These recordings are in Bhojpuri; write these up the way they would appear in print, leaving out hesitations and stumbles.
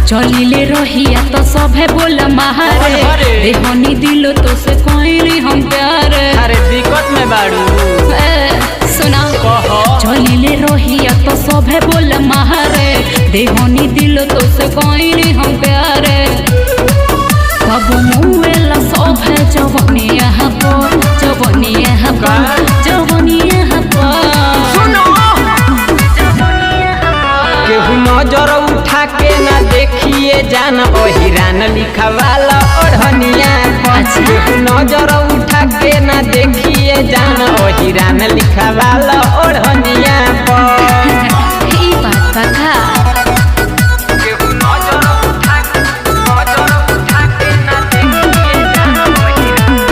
चलिले रहिया तो सभे बोल महारे देहनी दिलो तो से कोई हम प्यार। अरे दिक्कत में बाड़ू सुना चलिले रहिया तो सभे बोल महारे देहनी दिलो तो से कोई हम प्यार। कब मुएला सभे जवनिया पर जवनिया पर जवनिया पर केहू नजर उठा के ना देखिए जान ओहिरान लिखवाला ओढ़निया पर। केहू नजर उठा के ना देखिए जान ओहिरान लिखवाला ओढ़निया पर। ई बात बता केहू नजर उठा के ना देखिए जान ओहिरान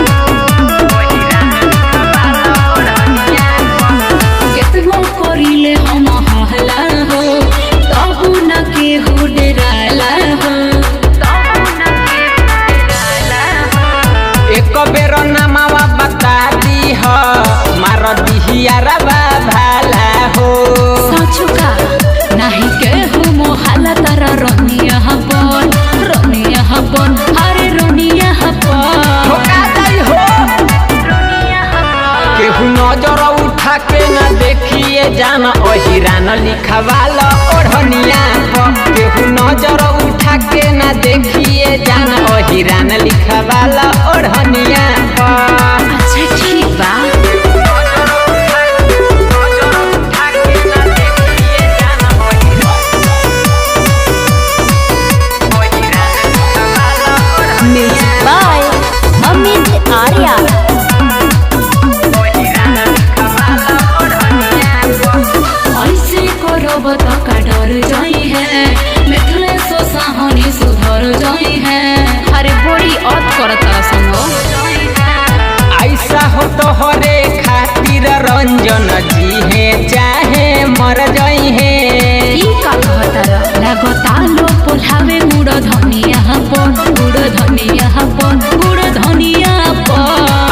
लिखवाला ओढ़निया पर। केतनो करिले हम हहला हो तबु न केहू डराला हो एक बेर नामावा बता दी हो मार दिहियारा भाला हो। सचुका नाही केहू मोहाला तारा रनिया बन अरे रनिया ठोका जाई हो केहू नजर उठा के ना देखिए जान ओहिरान लिखवाला ओढ़निया पर। केहू नजर उठा के ना देखिए जान ओहिरान लिखवाला ओढ़निया पर। अच्छा ठीक बा म्यूजिक बाय अमित आर्या। ऐसे करब त का डर जाई है मिथले सो साहनी सुधर जाई है। अरे बड़ी अत करता संगो ऐसा हो तो हरे खातिर रंजन जी है चाहे मर जाई है। ई का कहतारा लागता लो पोलावे गुड़ धनिया पन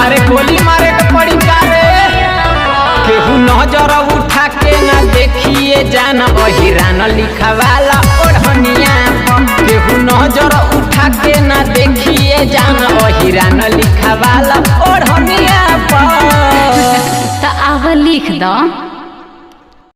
अरे गोली मारे तो पड़ी कारे केहू नजर उठा के ना देखिए जान ओहिरान लिखवाला ओढ़निया पर। केहू नजर उठा के ना देखिए जान ओहिरान लिखवाला ओढ़निया पर। त आव लिख द